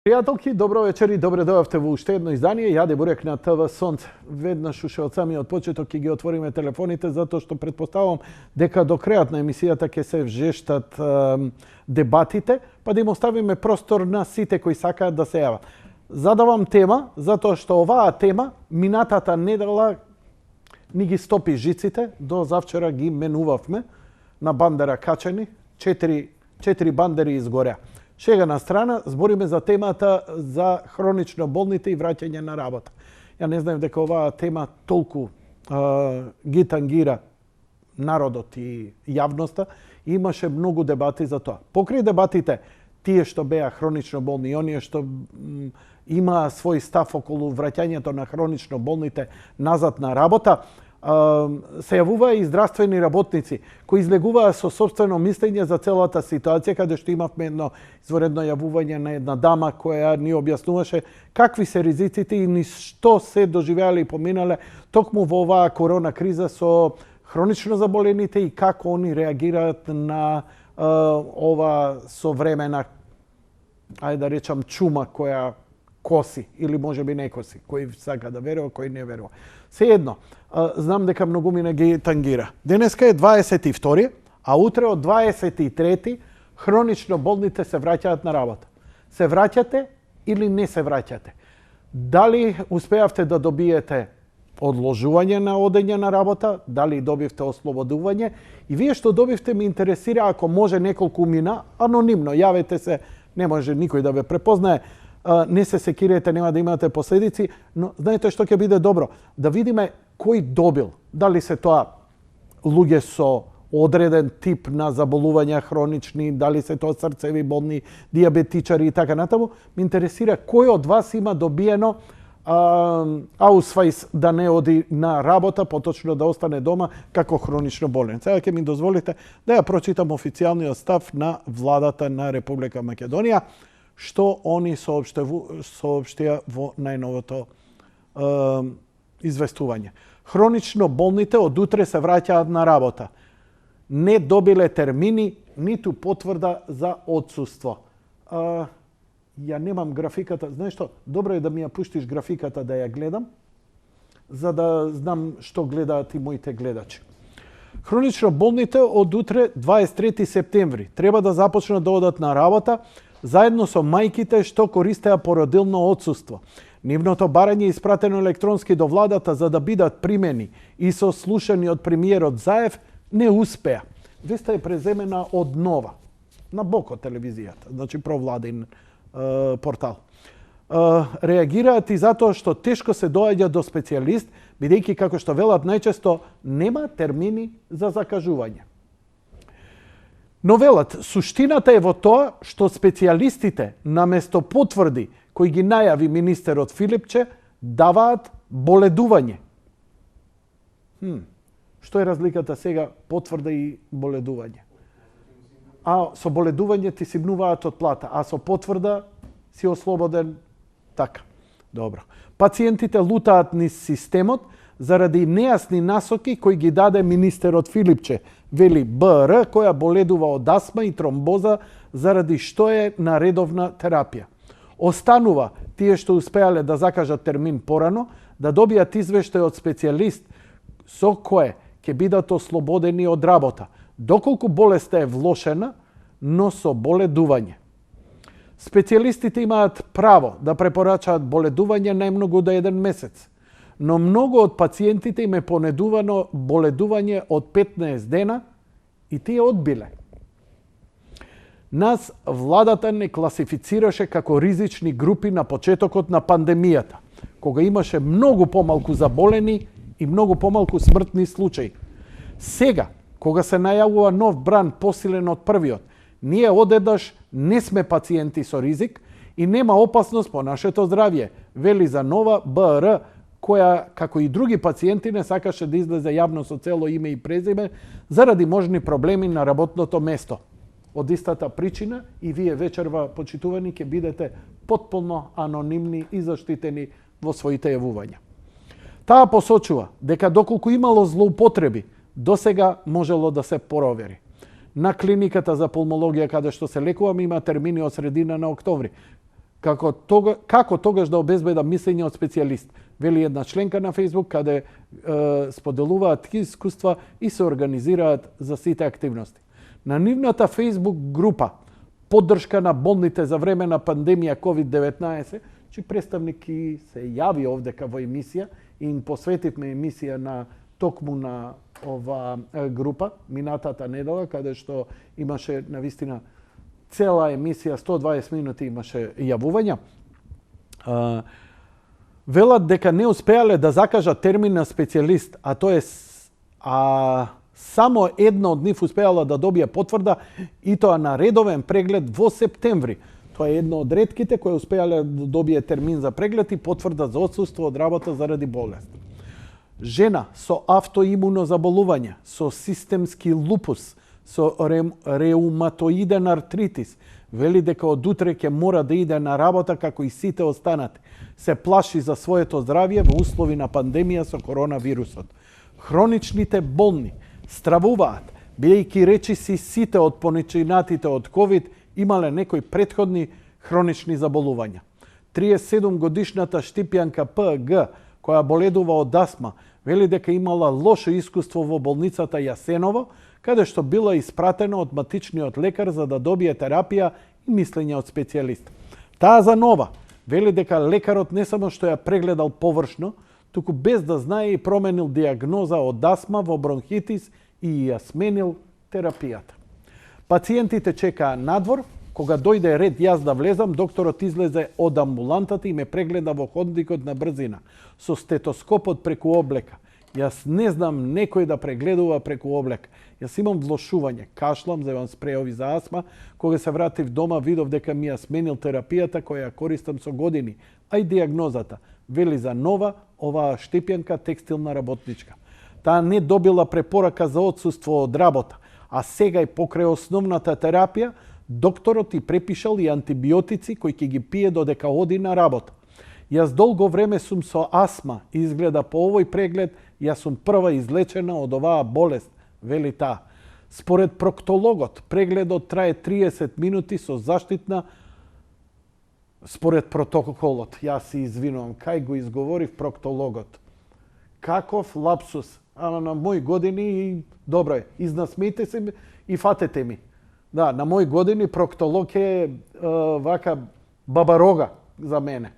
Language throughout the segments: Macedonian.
Пријателки, добро вечер и добре дојавте во уште едно издание. Јаде Бурек на ТВ Сонце. Веднаш уште од самиот почеток ќе ги отвориме телефоните, затоа што претпоставувам дека до крајот на емисијата ќе се вжештат дебатите, па да им оставиме простор на сите кои сакаат да се јават. Задавам тема, затоа што оваа тема минатата недела ни ги стопи жиците, до завчера ги менувавме на бандера качени, 4 бандери изгореа. Шега на страна, збориме за темата за хронично болните и враќање на работа. Ја не знаев дека оваа тема толку ги тангира народот и јавноста. Имаше многу дебати за тоа. Покрај дебатите, тие што беа хронично болни и оние што имаа свој став околу враќањето на хронично болните назад на работа, се јавуваа и здравствени работници кои излегуваа со сопствено мислење за целата ситуација, каде што имавме едно изворедно јавување на една дама која ни објаснуваше какви се ризиците и ни што се доживеале и поминале токму во оваа корона криза со хронично заболените и како они реагираат на ова современа, ајде да речам, чума која коси или можеби не коси, кој сака да верува, кој не верува. Сеедно, знам дека многумина ги тангира. Денеска е 22, а утре од 23 хронично болните се враќаат на работа. Се враќате или не се враќате? Дали успеавте да добиете одложување на одење на работа, дали добивте ослободување? И вие што добивте ме интересира, ако може неколку мина, анонимно, јавете се, не може никој да ве препознае, не се секирете, нема да имате последици, но знаете што ќе биде добро? Да видиме кој добил. Дали се тоа луѓе со одреден тип на заболувања хронични, дали се тоа срцеви болни, дијабетичари и така натаму. Ме интересира кој од вас има добиено аусвајс да не оди на работа, поточно да остане дома како хронично болен. Сега ќе ми дозволите да ја прочитам официјалниот став на владата на Република Македонија, што они соопштија во најновото известување. Хронично болните од утре се враќаат на работа. Не добиле термини, ниту потврда за отсуство. Ја немам графиката. Знаеш што? Добро е да ми ја пуштиш графиката да ја гледам, за да знам што гледаат и моите гледачи. Хронично болните од утре, 23 септември, треба да започнат да одат на работа, заедно со мајките што користеа породилно отсуство. Нивното барање испратено електронски до владата за да бидат примени и сослушани од премиерот Заев не успеа. Веста е преземена од Нова, на Боко телевизијата, значи провладин портал. Реагираат и затоа што тешко се доаѓа до специјалист, бидејќи, како што велат најчесто, нема термини за закажување. Но велат, суштината е во тоа што специјалистите наместо потврди кои ги најави министерот Филипче, даваат боледување. Што е разликата сега потврда и боледување? Со боледување ти симнуваат од плата, а со потврда си ослободен. Така, добро. Пациентите лутаат низ системот заради нејасни насоки кои ги даде министерот Филипче, вели БР, која боледува од астма и тромбоза, заради што е на редовна терапија. Останува тие што успеале да закажат термин порано, да добијат извештај од специјалист со кое ќе бидат ослободени од работа, доколку болеста е влошена, но со боледување. Специјалистите имаат право да препорачаат боледување најмногу до 1 месец, но многу од пациентите им е понедувано боледување од 15 дена и тие одбиле. Нас владата не класифицираше како ризични групи на почетокот на пандемијата, кога имаше многу помалку заболени и многу помалку смртни случаи. Сега, кога се најавува нов бран посилен од првиот, ние одеднаш не сме пациенти со ризик и нема опасност по нашето здравје, вели за Нова БР, која, како и други пациенти, не сакаше да излезе јавно со цело име и презиме заради можни проблеми на работното место. Од истата причина и вие вечерва, почитувани, ќе бидете потполно анонимни и заштитени во своите јавувања. Таа посочува дека доколку имало злоупотреби, досега можело да се провери. На клиниката за пулмологија, каде што се лекувам, има термини од средина на октомври. Како тогаш да обезбедам мислење од специјалист? Вели една членка на Facebook, каде споделуваат искуства и се организираат за сите активности. На нивната Facebook група поддршка на болните за време на пандемија COVID-19, че представник и се јави овдека во емисија и им посветивме емисија на токму на ова група минатата недела, каде што имаше навистина цела емисија, 120 минути имаше јавувања. Велат дека не успеале да закажат термин на специјалист, само една од нив успеала да добие потврда и тоа на редовен преглед во септември. Тоа е едно од ретките кои успеале да добие термин за преглед и потврда за отсуство од работа заради болест. Жена со автоимуно заболување, со системски лупус, со реуматоиден артритис, вели дека од утре ќе мора да иде на работа како и сите останати. Се плаши за своето здравје во услови на пандемија со коронавирусот. Хроничните болни стравуваат, бидејќи речиси сите од понечинатите од COVID имале некои претходни хронични заболувања. 37 годишната Штипјанка П.Г., која боледува од астма, вели дека имала лошо искуство во болницата Јасеново, каде што била испратена од матичниот лекар за да добие терапија и мислење од специјалист. Таа за нова вели дека лекарот не само што ја прегледал површно, туку без да знае и променил диагноза од астма во бронхитис и ја сменил терапијата. Пациентите чекаа надвор. Кога дојде ред јас да влезам, докторот излезе од амбулантата и ме прегледа во ходникот на брзина, со стетоскопот преку облека. Јас не знам некој да прегледува преку облека. Јас имам влошување, кашлам, земам спреови за астма. Кога се вратив дома, видов дека ми ја сменил терапијата која ја користам со години, а и диагнозата. Вели за нова оваа Штипјанка текстилна работничка. Таа не добила препорака за отсуство од работа, а сега и покрај основната терапија, докторот и препишал и антибиотици кои ќе ги пие додека оди на работа. Јас долго време сум со астма и изгледа по овој преглед јас сум прва излечена од оваа болест, вели таа. Според проктологот, прегледот трае 30 минути со заштитна според протоколот. Јас се извинувам, кај го изговорив проктологот. Каков лапсус. Ама на мои години и добро е, изнасмејте се и фатете ми. Да, на мои години проктолог е вака бабарога за мене.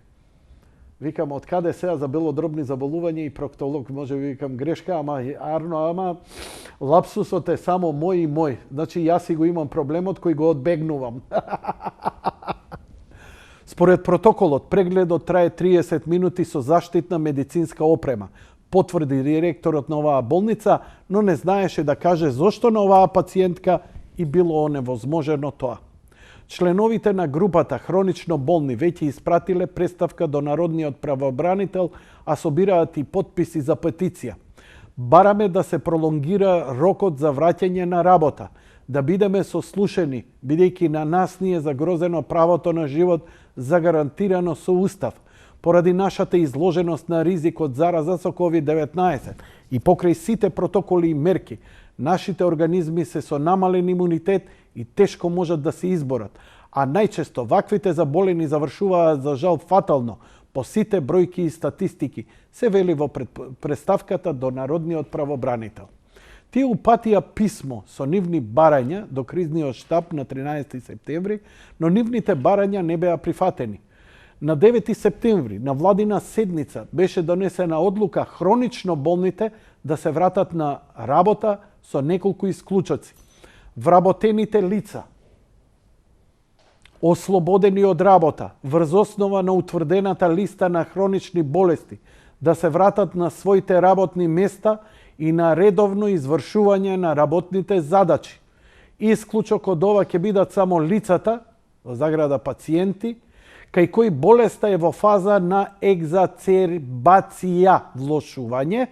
Викам, од каде сега за белодробни заболувања и проктолог, може би викам грешка, ама лапсусот е само мој и мој. Значи јас си го имам проблемот кој го одбегнувам. Според протоколот, прегледот трае 30 минути со заштитна медицинска опрема. Потврди директорот на оваа болница, но не знаеше да каже зошто на оваа пациентка и било оневозможено тоа. Членовите на групата хронично болни веќе испратиле представка до Народниот правобранител, а собираат и потписи за петиција. Бараме да се пролонгира рокот за враќање на работа, да бидеме сослушени, бидејќи на нас ни е загрозено правото на живот загарантирано со Устав, поради нашата изложеност на ризик од зараза со COVID-19 и покрај сите протоколи и мерки, нашите организми се со намален имунитет и тешко можат да се изборат, а најчесто ваквите заболени завршуваат за жал фатално по сите бројки и статистики, се вели во представката до Народниот правобранител. Тие упатија писмо со нивни барања до кризниот штаб на 13 септември, но нивните барања не беа прифатени. На 9 септември на владина седница беше донесена одлука хронично болните да се вратат на работа со неколку исклучоци. Вработените лица, ослободени од работа, врз основа на утврдената листа на хронични болести, да се вратат на своите работни места и на редовно извршување на работните задачи. Исклучок од ова ќе бидат само лицата, во заграда пациенти, кај кои болеста е во фаза на екзацербација, влошување,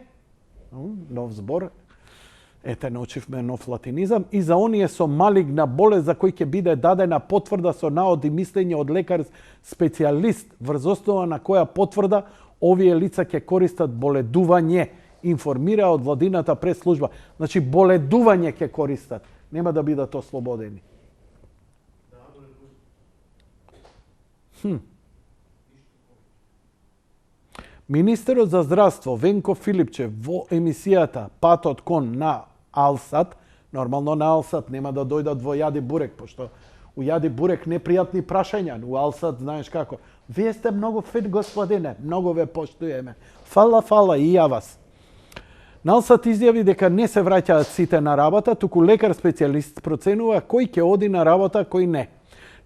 нов збор, ете научивме нов латинизам, и за оние со малигна болест за кој ќе биде дадена потврда со наоди мислење од лекар специјалист, врз основа на која потврда овие лица ќе користат боледување, информира од владината прес-служба. Значи боледување ќе користат, нема да бидат ослободени. Министерот за здравство Венко Филипче во емисијата Патот кон на Алсат, нормално на Алсат нема да дојдат во Јади Бурек, пошто у Јади Бурек непријатни прашања, у Алсат знаеш како. Вие сте многу фин господине, многу ве поштуеме. Фала и ја вас. Налсат изјави дека не се враќаат сите на работа, туку лекар специјалист проценува кој ќе оди на работа, кој не.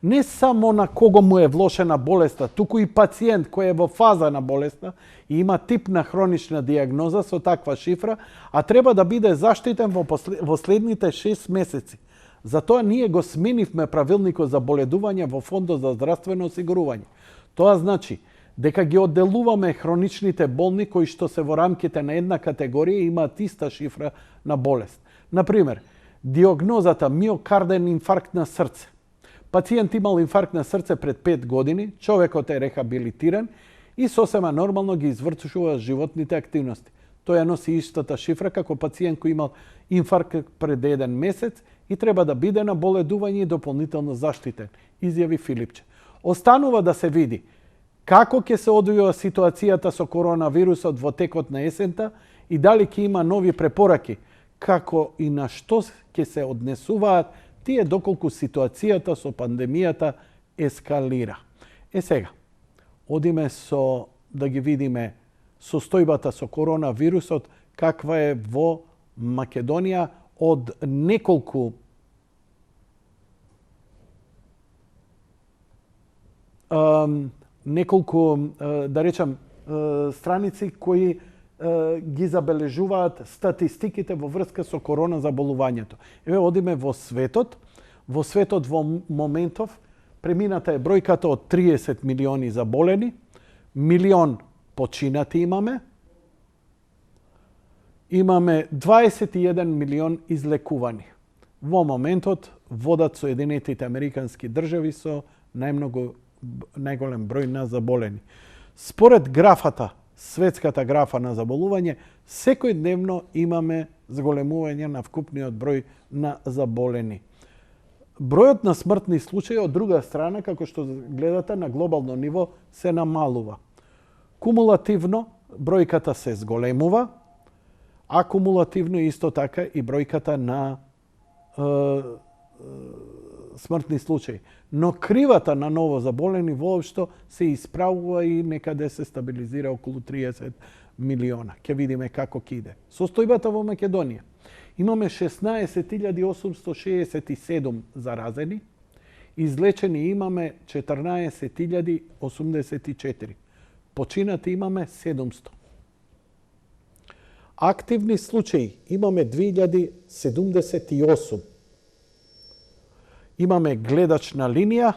Не само на кого му е влошена болеста, туку и пациент кој е во фаза на болеста и има тип на хронична диагноза со таква шифра, а треба да биде заштитен во следните 6 месеци. Затоа ние го сменивме правилникот за боледување во Фондот за здравствено осигурување. Тоа значи дека ги одделуваме хроничните болни кои што се во рамките на една категорија и имаат иста шифра на болест. Например, диагнозата миокарден инфаркт на срце. Пациент имал инфаркт на срце пред 5 години, човекот е рехабилитиран и сосема нормално ги извршува животните активности. Тој ја носи истата шифра како пациент кој имал инфаркт пред 1 месец и треба да биде на боледување и дополнително заштитен, изјави Филипче. Останува да се види како ќе се одвива ситуацијата со коронавирусот во текот на есента и дали ќе има нови препораки, како и на што ќе се однесуваат тие доколку ситуацијата со пандемијата ескалира. Сега, одиме да ги видиме состојбата со коронавирусот, каква е во Македонија од неколку да речам, страници кои ги забележуваат статистиките во врска со корона заболувањето. Еве, одиме во светот. Во светот во моментов премината е бројката од 30 милиони заболени, милион починати имаме 21 милион излекувани. Во моментот водат Соединетите Американски држави со најголем број на заболени. Според графата, светската графа на заболување, секојдневно имаме зголемување на вкупниот број на заболени. Бројот на смртни случаи од друга страна, како што гледате на глобално ниво, се намалува. Кумулативно бројката се зголемува, а кумулативно исто така и бројката на смртни случаи. Но кривата на ново заболени воопшто се исправува и некаде се стабилизира околу 30 милиона. Ќе видиме како ќе иде. Состојбата во Македонија. Имаме 16.867 заразени, излечени имаме 14.084. Починати имаме 700. Активни случаи имаме 2078. Имаме гледач на линија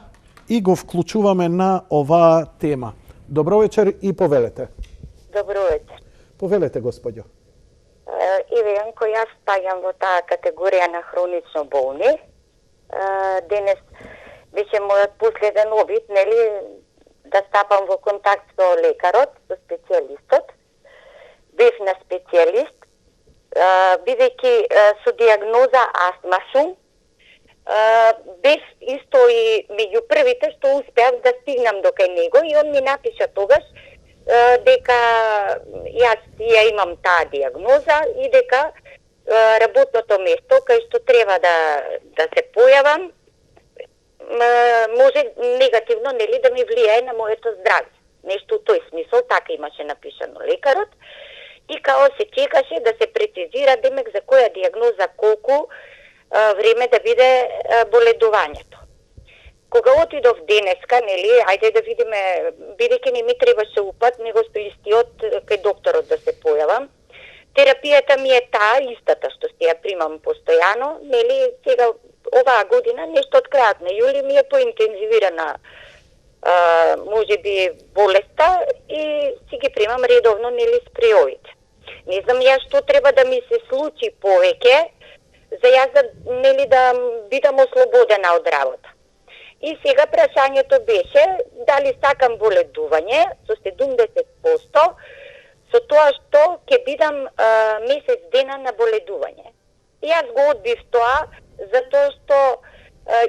и го вклучуваме на оваа тема. Добро вечер и повелете. Добро вечер. Повелете, господјо. Ивенко, јас спаѓам во таа категорија на хронично болни. Денес беше мојот последен обид, нели, да стапам во контакт со лекарот, со специјалистот. Бев на специјалист, бидејќи со диагноза астма сум, бев исто и меѓу првите што успеав да стигнам до кај него и он ми напиша тогаш дека јас ја имам таа диагноза и дека работното место кај што треба да се појавам може негативно, нели, да ми влијае на моето здравје. Нешто тој смисол, така имаше напишано лекарот. И као се чекаше да се прецизира демек за која диагноза колку време да биде боледувањето. Кога отидов денеска, нели, ајде да видиме, бидејќи не ми требаше упат, него со истиот кај докторот да се појавам. Терапијата ми е таа истата што си ја примам постојано, нели, сега оваа година нешто од крајот на јули ми е поинтензивирана може би болеста и си ги примам редовно, нели, спреовите. Не знам ја што треба да ми се случи повеќе за јас нели да бидам ослободена од работа. И сега прашањето беше дали сакам боледување со 70% со тоа што ќе бидам месец дена на боледување. И јас го одбив тоа затоа што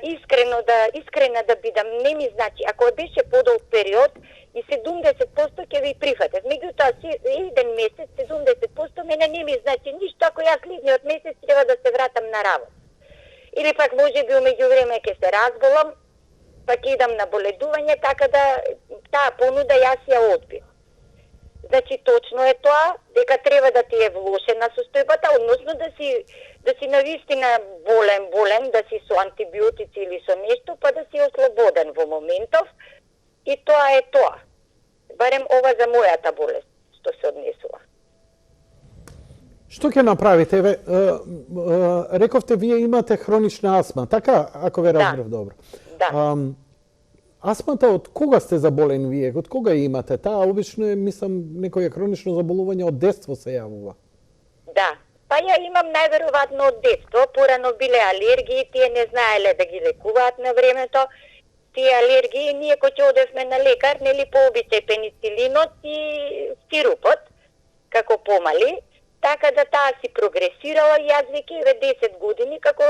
искрена да бидам, не ми значи, ако беше подолг период и 70% ќе ви прифатат. Меѓутоа, еден месец, 70% мене не ми значи ништо ако јас следниот месец треба да се вратам на работа. Или пак може би умеѓу време ќе се разболам, пак идам на боледување, така да таа понуда јас ја одбив. Значи точно е тоа дека треба да ти е влошена состојбата, односно да си навистина болен, да си со антибиотици или со нешто, па да си ослободен во моментов и тоа е тоа. Барем ова за мојата болест што се однесува. Што ќе направите? Рековте вие имате хронична астма, така ако ве разбрав добро. Да. Астмата од кога сте заболени вие? Од кога ја имате? Таа обично е, мислам, некоја хронично заболување од детство се јавува. Да. Па ја имам најверојатно од детство, порано биле алергии, тие не знаеле да ги лекуваат на времето. Тие алергии, ние кога одевме на лекар, нели по обичај пеницилинот и сирупот, како помали, така да таа си прогресирала и јас веќе 10 години како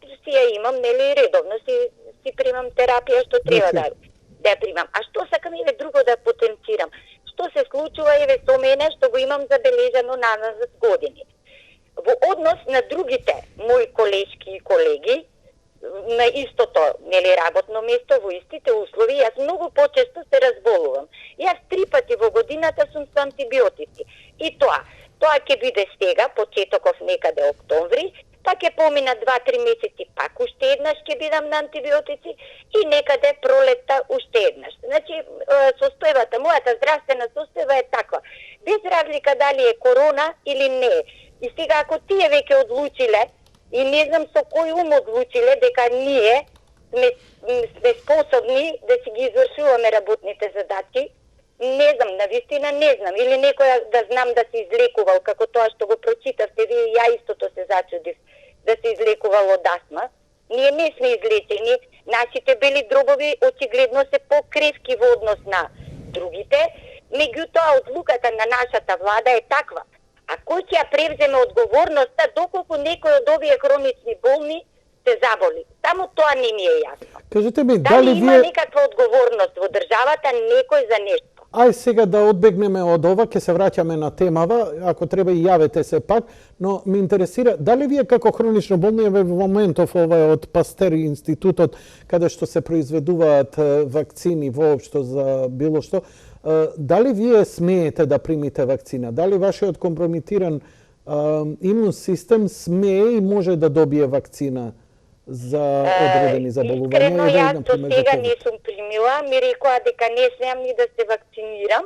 си ја имам, нели редовно си примам терапија што треба да ја примам. А што сакам еве друго да потенцирам? Што се случува еве со мене што го имам забележано назад години? Во однос на другите мои колешки и колеги на истото, нели, работно место, во истите услови, јас многу почесто се разболувам. Јас 3 пати во годината сум со антибиотици. И тоа ќе биде сега, почетоков некаде октомври, па ќе помина 2-3 месеци пак уште еднаш ќе бидам на антибиотици и некаде пролетта уште еднаш. Значи, состојбата, мојата здравствена состојба е таква. Без разлика дали е корона или не. И сега ако тие веќе одлучиле, и не знам со кој ум одлучиле дека ние сме способни да си ги извршуваме работните задачи, не знам, навистина не знам. Или некој да знам да се излекувал, како тоа што го прочитавте вие, ја истото се зачудив, да се излекувал од астма. Ние не сме излечени, нашите бели дробови очигледно се покревки во однос на другите, меѓутоа одлуката на нашата влада е таква. А кој ќе ја превземе одговорноста доколку некој од овие хронични болни се заболи? Само тоа не ми е јасно. Кажете ми, дали има некаква одговорност во државата некој за нешто? Ај сега да одбегнеме од ова, ќе се враќаме на темава, ако треба и јавете се пак, но ме интересира, дали вие како хронично болни, во моментов ова е од Пастер институтот, каде што се произведуваат вакцини воопшто за било што, дали вие смеете да примите вакцина? Дали вашиот компрометиран имун систем смее и може да добие вакцина за одредени заболувања? Искрено, јас до сега не сум примила, ми рекоа дека не смеам ни да се вакцинирам.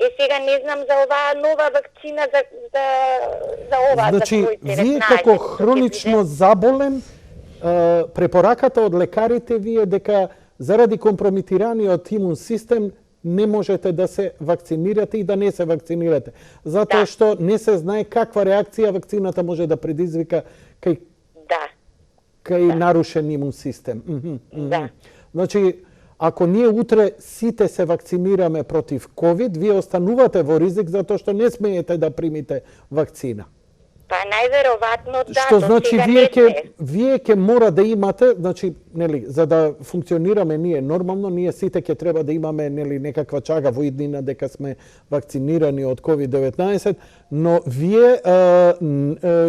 Сега не знам за оваа нова вакцина за оваа. Значи, вие како хронично заболен, препораката од лекарите ви е дека заради компрометираниот имун систем не можете да се вакцинирате и да не се вакцинирате. Затоа што не се знае каква реакција вакцината може да предизвика кај нарушен имун систем. Да. Значи, ако ние утре сите се вакцинираме против ковид, вие останувате во ризик затоа што не смеете да примите вакцина. Па најверојатно да. Што значи вие ќе мора да имате, значи, нели, за да функционираме ние нормално, ние сите ќе треба да имаме, нели, некаква чага во иднина дека сме вакцинирани од COVID-19, но вие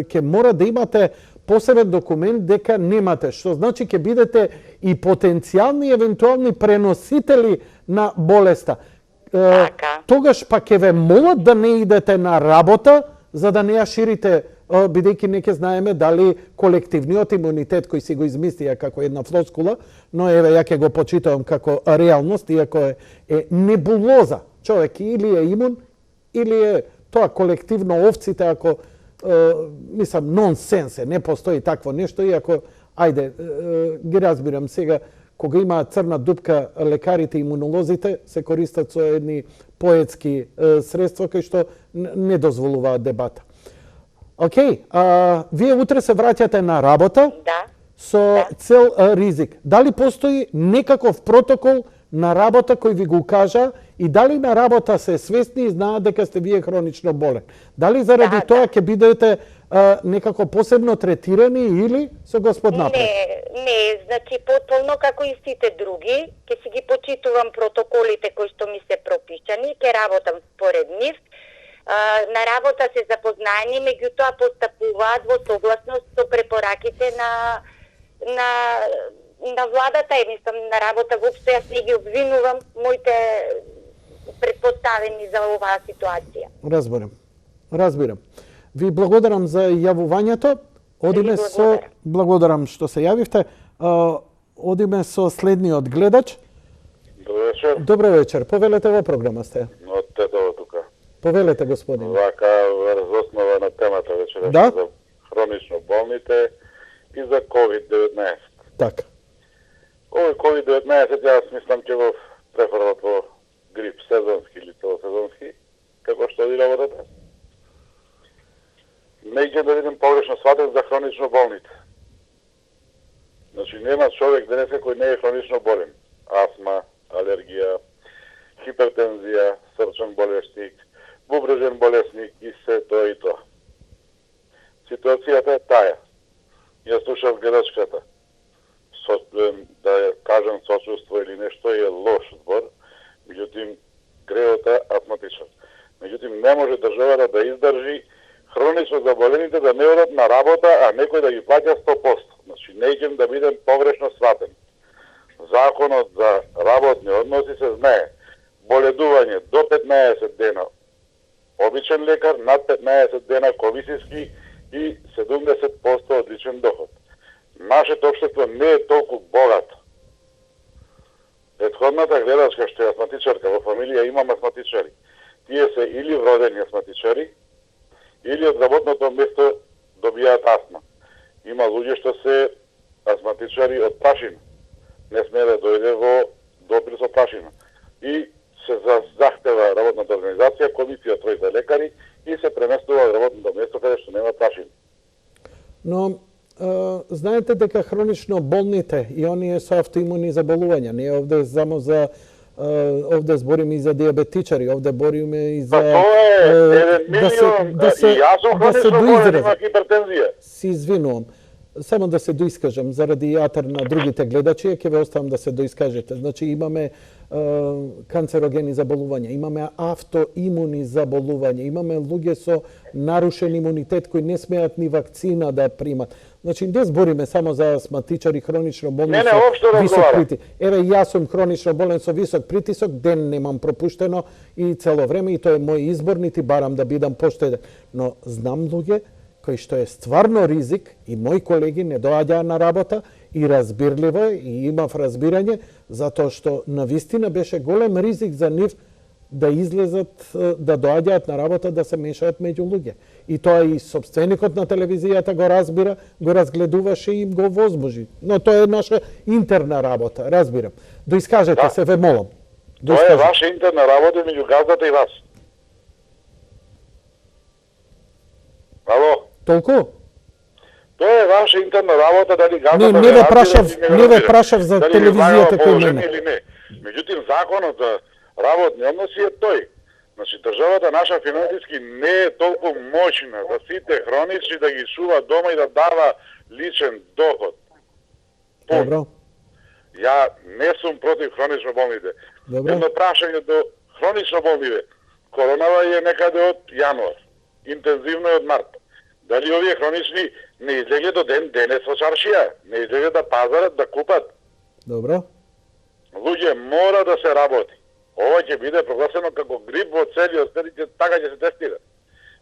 ќе мора да имате посебен документ дека немате, што значи ќе бидете и потенцијални евентуални преносители на болеста. Тогаш па ќе ве молат да не идете на работа за да не ја ширите, бидејќи не ќе знаеме дали колективниот имунитет кој си го измислија како една флоскула, но еве ја ќе го почитувам како реалност, иако е небулоза. Човек или е имун, или е тоа колективно овците, ако мислам, нонсенс е, не постои такво нешто, иако, ајде, ги разбирам сега, кога има црна дупка, лекарите и имунолозите се користат со едни поетски средства кои што не дозволуваат дебата. Океј, вие утре се враќате на работа со цел ризик. Дали постои некаков протокол на работа кој ви го кажа и дали на работа се свесни и знаат дека сте вие хронично болен? Дали заради тоа ќе бидете некако посебно третирани или со Господ напред? Не, значи потполно како и сите други, ќе си ги почитувам протоколите кои што ми се пропишани, ќе работам според нив. На работа се запознаени, меѓутоа постапуваат во согласност со препораките на владата, мислам на работа воопшто јас не ги обвинувам моите предпоставени за оваа ситуација. Разбирам. Ви благодарам за јавувањето. Одиме со благодарам што се јавивте. Одиме со следниот гледач. Добро вечер. Добро вечер. Повелете во програма сте. Од Тетово тука. Повелете, господин. Вака врз основа на темата вечера Да? за хронично болните и за COVID-19. Така. Овој COVID-19 јас мислам ќе го префрлат во грип сезонски или целосезонски, како што оди работата. Не ќе да видим погрешно сватен за хронично болните. Значи нема човек денеска кој не е хронично болен. Астма, алергија, хипертензија, срчен болесник, бубрежен болесник и се тоа и тоа. Ситуацијата е таа. Јас слушав гледачката. Да ја кажам сочувство или нешто е лош збор, меѓутоа греот е астматичен. Меѓутоа не може државата да издржи хронично заболените да не одат на работа, а некој да ги плаќа 100%. Значи не идем да бидем погрешно сватен. Законот за работни односи се знае. Боледување до 15 дена обичен лекар, над 15 дена комисиски и 70% од личен доход. Нашето општество не е толку богато. Претходната гледачка што е астматичарка, во фамилија имам астматичари. Тие се или вродени астматичари, или од работното место добијаат астма. Има луѓе што се астматичари од прашина. Не смее да дојде во допир со прашина. И се захтева работната организација, комисија тројца лекари и се преместува од работното место каде што нема прашина. Но знаете дека хронично болните и оние со автоимуни заболувања, ние овде само за овде збориме и за диабетичари, овде бориме и за тоа е 1 милион, и јас сум хронично болен, имам хипертензија. Си извинувам. Само да се доискажам, заради јатар на другите гледачи, ќе ве оставам да се доискажете. Значи имаме канцерогени заболувања, имаме автоимуни заболувања, имаме луѓе со нарушен имунитет кои не смеат ни вакцина да примат. Значи не збориме само за астматичари хронично болни со висок притисок. Еве јас сум хронично болен со висок притисок, ден немам пропуштено и цело време и тоа е мој избор, нити барам да бидам поштеден. Но знам луѓе кои што е стварно ризик и мои колеги не доаѓаа на работа и разбирливо и имав разбирање затоа што навистина беше голем ризик за нив да излезат, да доаѓаат на работа, да се мешаат меѓу луѓе. И тоа и сопственикот на телевизијата го разбира, го разгледуваше и им го возможи. Но тоа е наша интерна работа, разбирам. Доискажете се, ве молам. Тоа е ваша интерна работа меѓу газдата и вас. Ало? Толку? Тоа е ваша интерна работа дали газдата не ве прашав за телевизијата кој мене. Меѓутоа законот за работни односи е тој. Значи државата наша финансиски не е толку моćна за сите хронични да ги чува дома и да дава личен доход. Добро. Ја не сум против хронично болните. Едно прашање до хронично болните. Коронава е некаде од јануар. Интензивно е од март. Дали овие хронични не излегле до денес со чаршија? Не излегле да пазарат, да купат? Добро. Луѓе, мора да се работи. Ова ќе биде прогласено како грип во целиот свет, така ќе се тестира.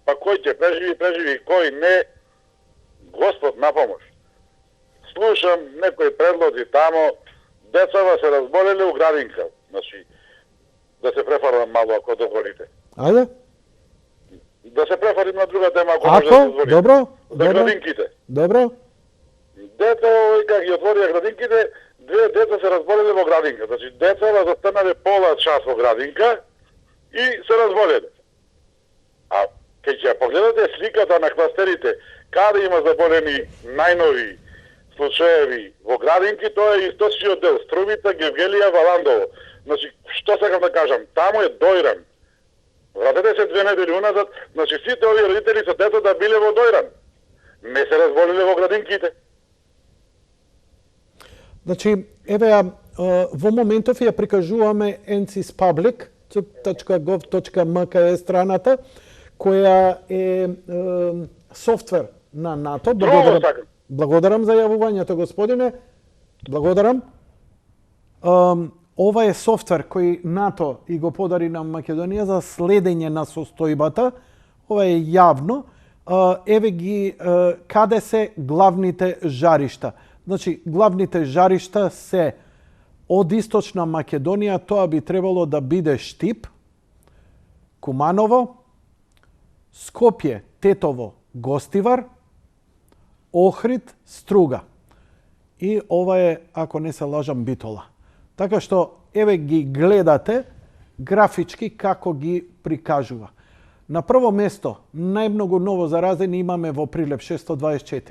Па кој ќе преживи, кој не, Господ на помош. Слушам некои предлози тамо, децава се разболеле у градинка. Значи, да се префарлам мало ако дозволите. Ајде. Да се префарим на друга тема, ако може да се дозволите. Добро. За градинките. Добро. Дете, кога ги отворија градинките, две деца се разболеле во градинка. Значи, децава застанале пола час во градинка и се разболеле. А кај ќе погледате сликата на кластерите, каде има заболени најнови случаеви во градинки, тоа е источниот дел, Струмица, Гевгелија, Валандово. Значи, што сакам да кажам, таму е дојран. Вратете се 2 недели уназад, значи сите овие родители со децата биле во дојран. ме се разболеле во градинките. Значи, еве ја, во моментов ја прикажуваме NCIS Public.gov.mk е страната, која е софтвер на НАТО. Благодарам за јавувањето, господине. Благодарам. Ова е софтвер кој НАТО и го подари на Македонија за следење на состојбата. Ова е јавно. Еве ги каде се главните жаришта. Значи, главните жаришта се од Источна Македонија, тоа би требало да биде Штип, Куманово, Скопје, Тетово, Гостивар, Охрид, Струга. И ова е, ако не се лажам, Битола. Така што, еве ги гледате графички како ги прикажува. На прво место, најмногу ново заразени имаме во Прилеп, 624.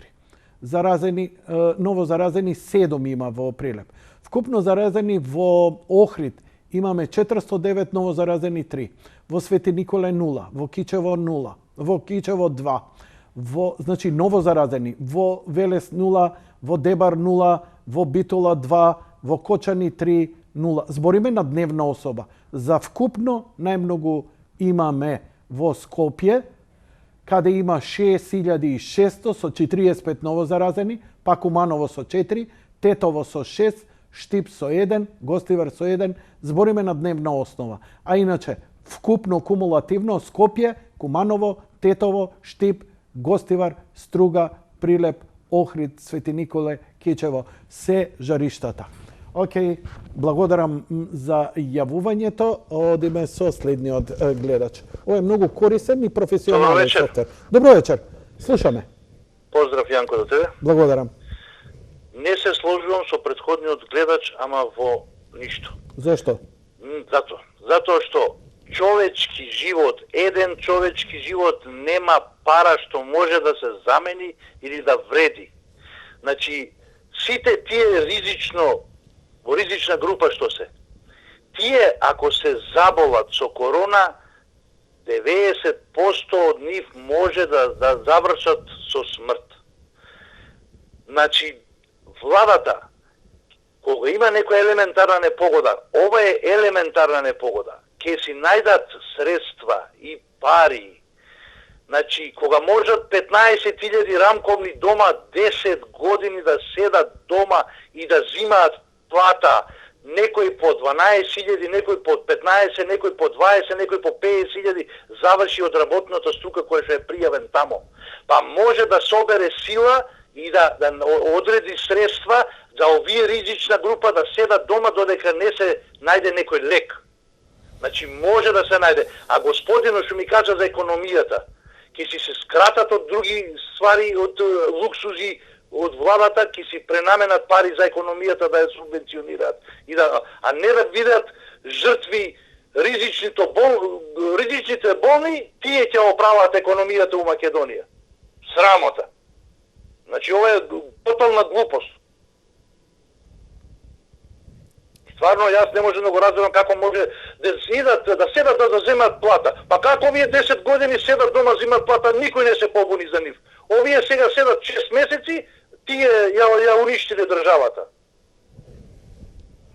Ново заразени 7 има во Прилеп. Вкупно заразени во Охрид имаме 409, ново заразени 3. Во Свети Николај 0, во Кичево 0, во Кичево 2. Значи ново заразени во Велес 0, во Дебар 0, во Битола 2, во Кочани 3, 0. Збориме на дневна особа. За вкупно најмногу имаме во Скопје, каде има 6600 со 45 ново заразени, па Куманово со 4, Тетово со 6, Штип со 1, Гостивар со 1, збориме на дневна основа. А иначе, вкупно кумулативно Скопје, Куманово, Тетово, Штип, Гостивар, Струга, Прилеп, Охрид, Свети Николе, Кичево, се жариштата. Океј, благодарам за јавувањето. Одиме со следниот гледач. Ова е многу корисен и професионален софтвер. Добро вечер. Слушаме. Поздрав, Јанко, до тебе. Благодарам. Не се сложувам со претходниот гледач, ама во ништо. Зошто? Затоа што човечки живот, еден човечки живот нема пара што може да се замени или да вреди. Значи, сите тие во ризична група што се, тие ако се заболат со корона, 90% од нив може да завршат со смрт. Значи, владата, кога има некоја елементарна непогода, ова е елементарна непогода, ќе си најдат средства и пари. Значи, кога можат 15.000 рамковни дома 10 години да седат дома и да зимаат плата, некој по 12.000, некој по 15, некој по 20, некој по 50.000 заврши од работната струка која што е пријавен тамо. Па може да собере сила и да одреди средства за овие ризична група да седат дома додека не се најде некој лек. Значи може да се најде. А господинот што ми кажа за економијата, ќе си се скратат од други ствари, од луксузи, од владата, ќе си пренаменат пари за економијата да ја субвенционираат, а не да бидат жртви ризичните болни, тие ќе оправаат економијата у Македонија. Срамота. Значи ова е тотална глупост. Стварно, јас не можам да го разберам како може да седат да земат плата. Па како овие 10 години седат дома земат плата, никој не се побуни за нив. Овие сега седат 6 месеци, тие ја уништиле државата.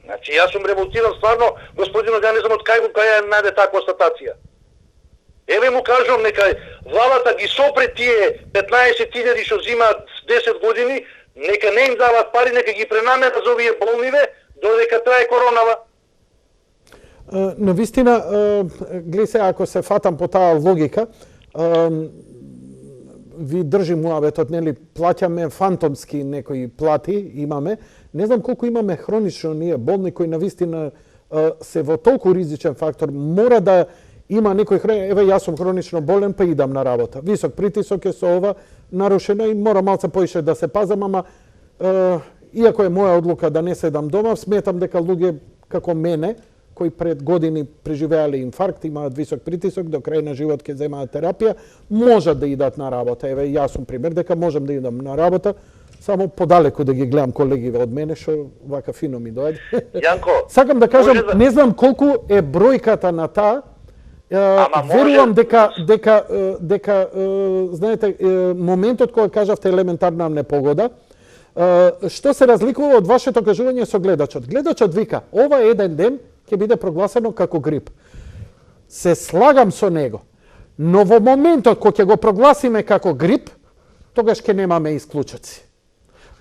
Значи, јас сум револтиран стварно, господинот, ја не знам од кај ја најде таква статација. Еве му кажувам, нека владата ги сопре тие 15.000 што зимаат 10 години, нека не им дават пари, нека ги пренаменат за овие болниве, додека трае коронава. Навистина, гледај се, ако се фатам по таа логика, ви држи муабетот, нели, плаќаме фантомски некои плати, имаме. Не знам колку имаме хронично ние болни кои навистина се во толку ризичен фактор. Мора да има некој еве јас сум хронично болен, па идам на работа. Висок притисок е со ова нарушено и мора малце поише да се пазам, ама иако е моја одлука да не седам дома, сметам дека луѓе како мене, кои пред години преживеале инфаркт, имаат висок притисок, до крај на живот ќе земаат терапија, можат да идат на работа. Еве, јас сум пример дека можам да идам на работа, само подалеку да ги гледам колегиве од мене, што вака фино ми доаѓа. Јанко, сакам да кажам, не знам колку е бројката на таа, Ама може- верувам дека знаете моментот кога кажавте елементарна непогода, што се разликува од вашето кажување со гледачот. Гледачот вика, ова еден ден ќе биде прогласено како грип. Се слагам со него. Но во моментот кога ќе го прогласиме како грип, тогаш ќе немаме исклучоци.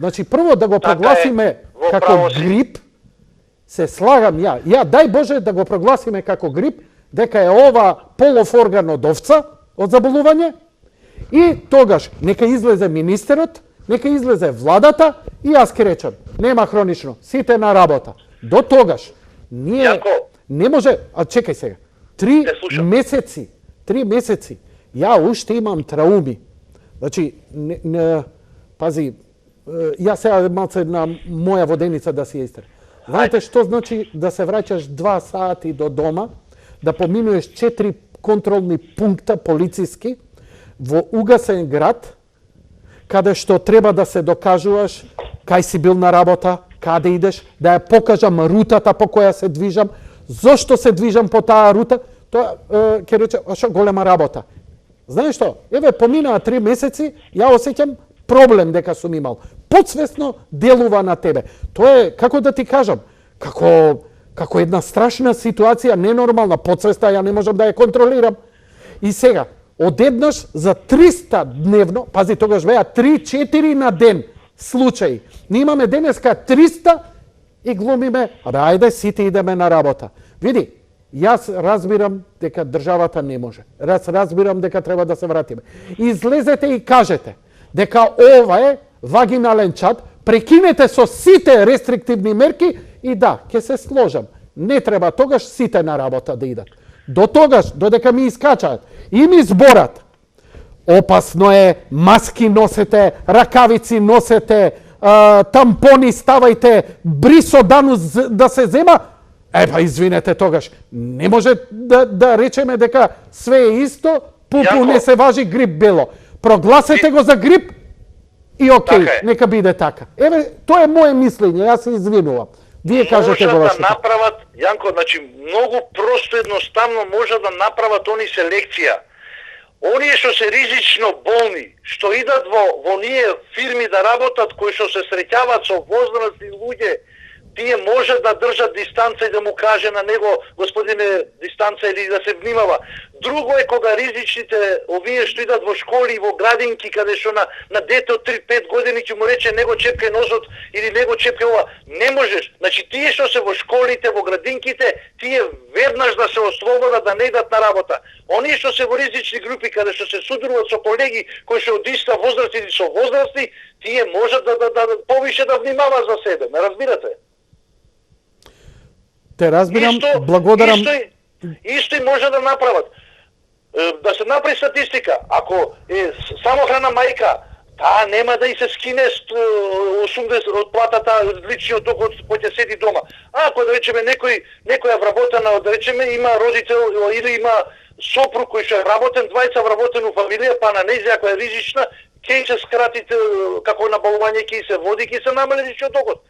Значи прво да го Така е, прогласиме во како право си. грип, се слагам ја. Ја дај Боже да го прогласиме како грип, дека е ова полов орган од овца, од заболување, и тогаш нека излезе министерот, нека излезе владата и јас ќе речам, нема хронично, сите на работа. До тогаш ние Јанко. не може, а чекај сега. Те 3 слушам. месеци, 3 месеци. Ја уште имам трауми. Значи, пази, ја сега малце на моја воденица да си ја истер. Знаете што значи да се враќаш 2 сати до дома, да поминуеш 4 контролни пункта полициски во угасен град, каде што треба да се докажуваш кај си бил на работа, каде идеш, да ја покажам рутата по која се движам, зошто се движам по таа рута, тоа ќе рече, а што голема работа. Знаеш што? Еве поминаа 3 месеци, ја осеќам проблем дека сум имал. Подсвесно делува на тебе. Тоа е, како да ти кажам, како една страшна ситуација, ненормална, подсвеста, ја не можам да ја контролирам. И сега, одеднаш за 300 дневно, пази, тогаш беа 3-4 на ден случаи. Ние имаме денеска 300 и глумиме, абе, ајде, сите идеме на работа. Види, јас разбирам дека државата не може. Разбирам дека треба да се вратиме. Излезете и кажете дека ова е вагинален чад, прекинете со сите рестриктивни мерки и да, ќе се сложам. Не треба тогаш сите на работа да идат. До тогаш, додека ми искачаат и ми зборат, опасно е, маски носете, ракавици носете, тампони ставајте, брисо данус да се зема, па извинете тогаш, не може да речеме дека све е исто, пупу Јанко. не се важи, грип бело. Прогласете го за грип и окей, Така е. нека биде така. Еве, тоа е моје мислење, јас се извинувам. Вие кажете го Можат вашето. да направат, Јанко, значи многу просто едноставно може да направат они селекција. Оние што се ризично болни, што идат во оние фирми да работат, кои што се среќаваат со возрастни луѓе, тие може да држат дистанца и да му каже на него, господине, дистанца или да се внимава. Друго е кога ризичните, овие што идат во школи и во градинки, каде што на дете од 3-5 години ќе му рече него чепкај носот или него чепкај ова. Не можеш. Значи тие што се во школите, во градинките, тие веднаш да се ослободат да не идат на работа. Оние што се во ризични групи, каде што се судруваат со колеги кои што од иста возраст или со возрасти, тие можат да повише да внимаваат за себе. Ме разбирате? Те разбирам, благодарам. Исто и може да направат. Да се направи статистика. Ако е самохрана мајка, таа нема да и се скине 80 од платата, личниот доход кој ќе седи дома. А ако да речеме некоја вработена, да речеме има родител или има сопруг кој што е вработен, двајца вработен у фамилија, па на нејзија која е ризична, ќе се скратите како набавување ќе се води, ќе се намали личниот доход.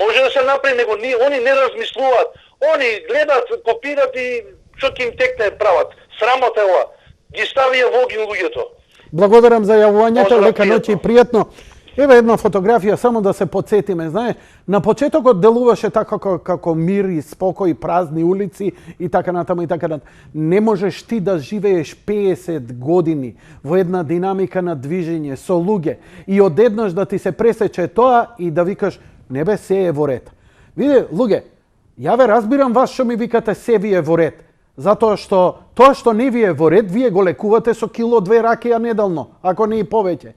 Може да се направи, него они не размислуваат. Они гледат, копират и што ќе им текне прават. Срамота е ова. Ги ставија во огин луѓето. Благодарам за јавувањето, Поздрав, лека ноќ и пријатно. Еве една фотографија, само да се подсетиме, знае, на почетокот делуваше така како мир и спокој, празни улици и така натаму и така натаму. Не можеш ти да живееш 50 години во една динамика на движење со луѓе и одеднаш да ти се пресече тоа и да викаш не бе, се е во ред. Виде, луѓе, ја ве разбирам вас што ми викате се ви е во ред. Затоа што тоа што не ви е во ред, вие го лекувате со кило 2 ракија неделно, ако не и повеќе.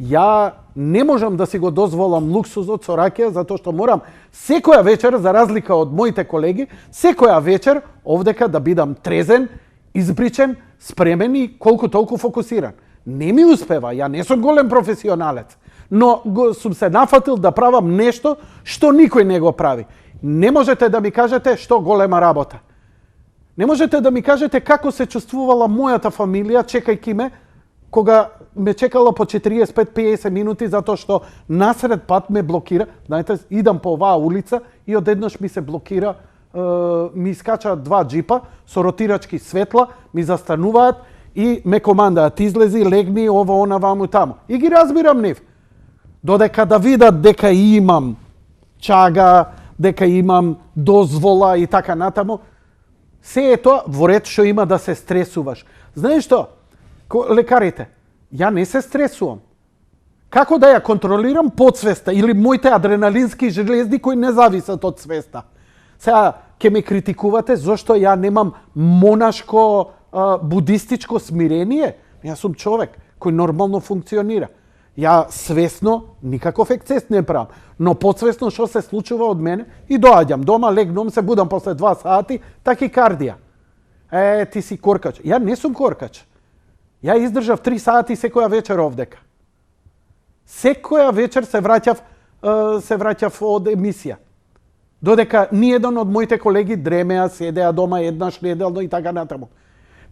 Ја не можам да си го дозволам луксузот со ракија, затоа што морам секоја вечер, за разлика од моите колеги, секоја вечер овдека да бидам трезен, избричен, спремен и колку толку фокусиран. Не ми успева, ја не сум голем професионалец, но сум се нафатил да правам нешто што никој не го прави. Не можете да ми кажете што голема работа. Не можете да ми кажете како се чувствувала мојата фамилија чекајќи ме, кога ме чекала по 45-50 минути затоа што насред пат ме блокира. Знаете, идам по оваа улица и одеднаш ми се блокира ми искачаат два джипа со ротирачки светла, ми застануваат и ме командаат излези, легни, ова, она, ваму, таму. И ги разбирам нив. Додека да видат дека имам чага, дека имам дозвола и така натаму, се е тоа во ред што има да се стресуваш. Знаеш што? Лекарите, ја не се стресувам. Како да ја контролирам подсвеста или моите адреналински железди кои не зависат од свеста? Сега, ќе ме критикувате зашто ја немам монашко, будистичко смирение? Јас сум човек кој нормално функционира. Ја свесно никаков ексцес не правам, но подсвесно што се случува од мене и доаѓам дома, легнам, се будам после 2 сати, такикардија. Ти си коркач. Ја не сум коркач. Ја издржав 3 сати секоја вечер овдека. Секоја вечер се враќав од емисија. Додека ниеден од моите колеги дремеа, седеа дома еднаш неделно и така натаму.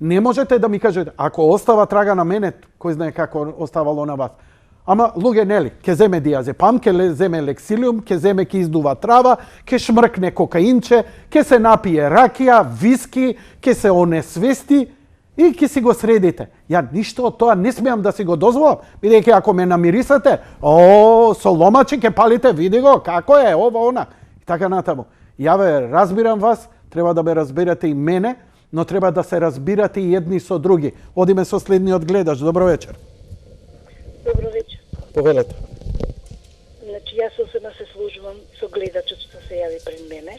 Не можете да ми кажете, ако остава трага на мене, кој знае како оставало на вас. Ама, луѓе, нели, ке земе диазепам, ке земе лексилиум, ке земе ке издува трава, ке шмркне кокаинче, ке се напие ракија, виски, ке се онесвести и ке си го средите. Ја ништо од тоа не смеам да си го дозволам, бидејќи ако ме намирисате, со ломачи ке палите, види го, како е, ова, она, и така натаму. Ја ве разбирам вас, треба да ме разбирате и мене, но треба да се разбирате и едни со други. Одиме со следниот гледач. Добро вечер. Добро вечер. Повелете. Значи, јас особено се служувам со гледачот што се јави пред мене.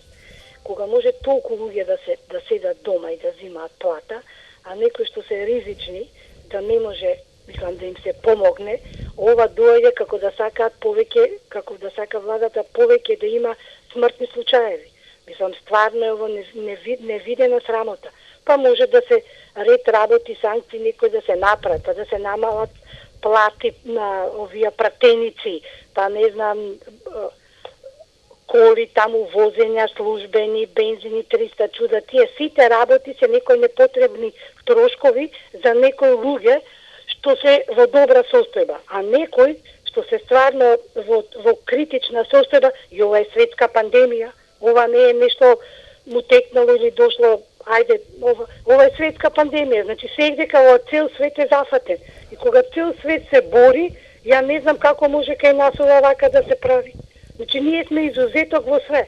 Кога може толку луѓе да седат дома и да взимаат плата, а некои што се ризични, да не може, мислам, да им се помогне, ова доаѓа како да сакаат повеќе, како да сака владата повеќе да има смртни случаеви. Мислам, стварно е ово невидена срамота. Па може да се ред работи, санкции, некои да се направат, па да се намалат плати на овие пратеници, па не знам, коли таму возења, службени, бензини, 300 чуда. Тие сите работи се некои непотребни трошкови за некои луѓе што се во добра состојба, а некои што се стварно во критична состојба, и ова е светска пандемија, ова не е нешто му текнало или дошло, ајде, ова е светска пандемија, значи сегдека во цел свет е зафатен. И кога цел свет се бори, ја не знам како може кај нас ова вака да се прави. Значи ние сме изузеток во све.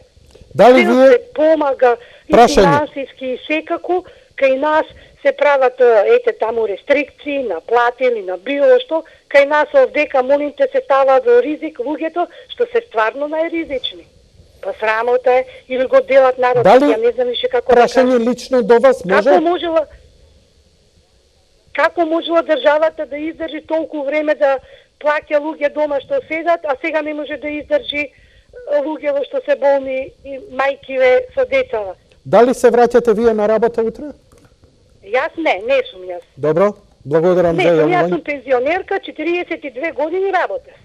Дали Цел вие се помага и прашање финансиски и секако, кај нас се прават ете таму рестрикции на плати или на било што, кај нас овдека молим те се ставаат во ризик луѓето што се стварно најризични. Па срамота е, или го делат народ, Дали ја не знам више како прашање лично до вас може? Како можела државата да издржи толку време да плаќа луѓе дома што седат, а сега не може да издржи луѓе што се болни и мајкиве со децава? Дали се враќате вие на работа утре? Јас не сум јас. Добро, благодарам Не за сум, јас јавување. сум пензионерка, 42 години работев.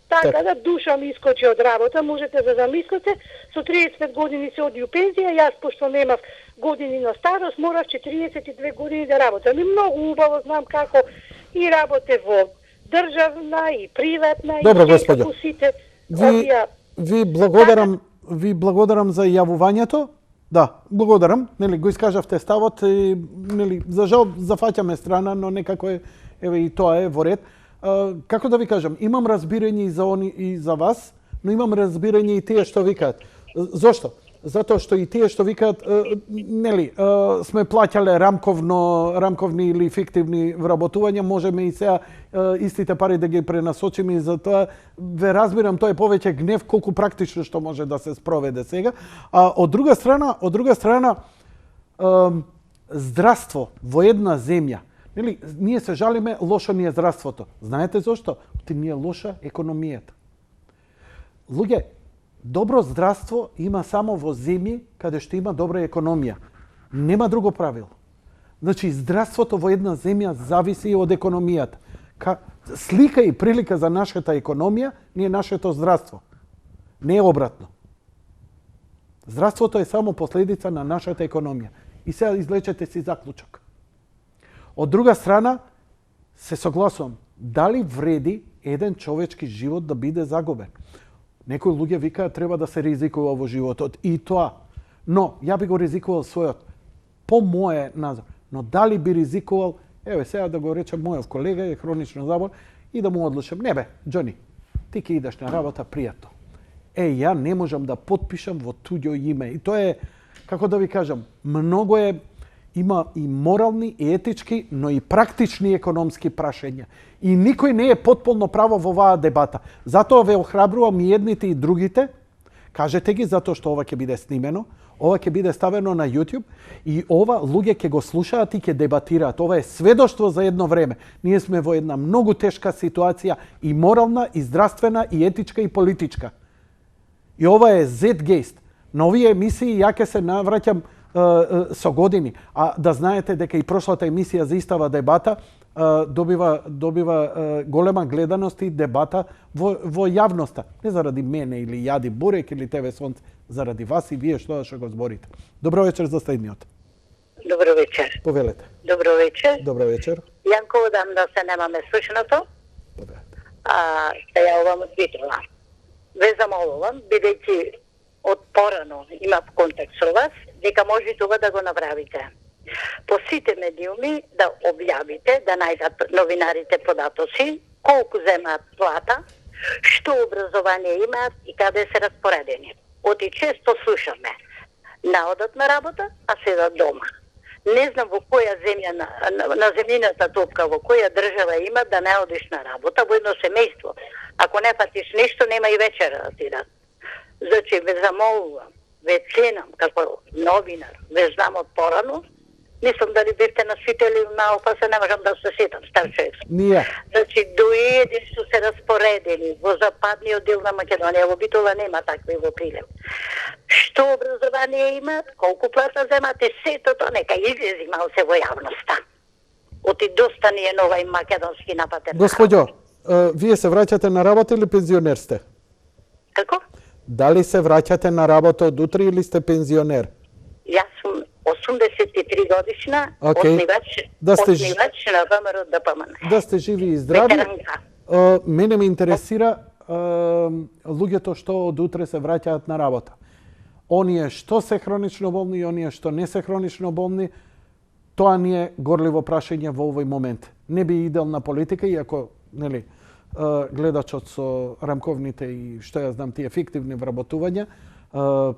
Така да душа ми искочи од работа, можете да замислите, со 35 години се оди у пензија, јас пошто немав години на старост, морав 42 години да работам. И многу убаво знам како и работе во државна и приватна. Добро, и господјо. како сите Ви благодарам за јавувањето. Да, благодарам. Нели го искажавте ставот и нели за жал зафаќаме страна, но некако е, еве и тоа е во ред. Како да ви кажам, имам разбирање и за они и за вас, но имам разбирање и тие што викаат. Зошто? Затоа што и тие што викаат, нели, сме плаќале рамковни или фиктивни вработувања, можеме и сега истите пари да ги пренасочиме и за тоа ве разбирам, тоа е повеќе гнев колку практично што може да се спроведе сега. А од друга страна здравство во една земја. Нели, ние се жалиме, лошо ни е здравството. Знаете зошто? Ти ни е лоша економијата. Луѓе, добро здравство има само во земји каде што има добра економија. Нема друго правило. Значи, здравството во една земја зависи од економијата. Слика и прилика за нашата економија не е нашето здравство. Не е обратно. Здравството е само последица на нашата економија. И сега излечете си заклучок. Од друга страна, се согласувам, дали вреди еден човечки живот да биде загубен? Некои луѓе викаат треба да се ризикува во животот и тоа. Но ја би го ризикувал својот, по моје назор. Но дали би ризикувал, еве сега да го речем мојов колега е хронично заболен и да му одлучам, не бе, Џони, ти ќе идеш на работа пријатно. Ја не можам да потпишам во туѓо име. И тоа е, како да ви кажам, многу е, има и морални, и етички, но и практични економски прашања. И никој не е потполно право во оваа дебата. Затоа ве охрабрувам и едните и другите. Кажете ги затоа што ова ќе биде снимено, ова ќе биде ставено на YouTube и ова луѓе ќе го слушаат и ќе дебатираат. Ова е сведоштво за едно време. Ние сме во една многу тешка ситуација и морална, и здравствена, и етичка, и политичка. И ова е Zeitgeist. На овие емисии ја ќе се навраќам со години. А да знаете дека и прошлата емисија за истава дебата добива голема гледаност и дебата во јавноста. Не заради мене или Јади Бурек или ТВ Сонце, заради вас и вие што го зборите. Добро вечер за следниот. Добро вечер. Повелете. Добро вечер. Добро вечер. Јанко, дам да се немаме слушното. Се јавувам од Битола. Ве замолувам, бидејќи од порано имав контакт со вас, дека може тоа да го направите. По сите медиуми да објавите, да најдат новинарите податоци, колку земаат плата, што образование имаат и каде се распоредени. Оти често слушаме, наодат на работа, а седат дома. Не знам во која земја на земјината топка, во која држава има да не одиш на работа во едно семејство. Ако не фатиш нешто, нема и вечера да ти дадат. Значи, ве замолувам, ве ценам како новинар, ве знам од порано. Мислам дали бевте на свители мало, па се не можам да се сетам, стар човек. Ние. Значи, доеди што се распоредени во западниот дел на Македонија, во Битола нема такви во Прилеп. Што образование имаат, колку плата земат и сето тоа нека излези малце во јавноста. Оти доста ни е нова и македонски напатен. Господјо, вие се враќате на работа или пензионер сте? Како? Дали се враќате на работа од утре или сте пензионер? Јас сум 83 годишна, Океј. основач на ВМРО ДПМН. Да сте живи и здрави. Ветеранка. Мене ме интересира луѓето што од утре се враќаат на работа. Оние што се хронично болни и оние што не се хронично болни, тоа ни е горливо прашање во овој момент. Не би идеална политика, иако, нели, гледачот со рамковните и што ја знам тие фиктивни вработувања,